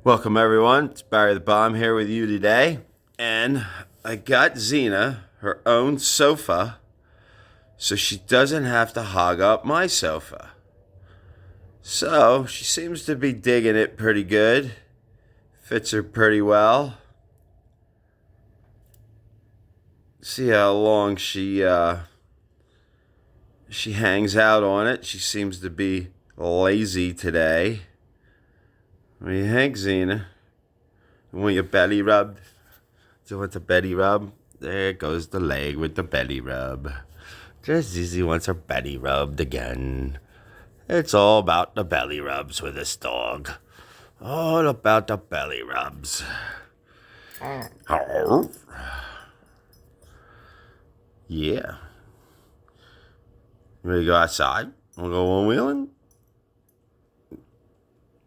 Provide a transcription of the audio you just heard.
Welcome everyone, it's Barry the Bomb here with you today, and I got Xena her own sofa so she doesn't have to hog up my sofa. So she seems to be digging it pretty good, fits her pretty well. See how long she hangs out on it. She seems to be lazy today. What do you think, Xena? You want your belly rubbed? Do you want the belly rub? There goes the leg with the belly rub. Just Zizi wants her belly rubbed again. It's all about the belly rubs with this dog. All about the belly rubs. Yeah. Ready to go outside? Wanna go one wheeling?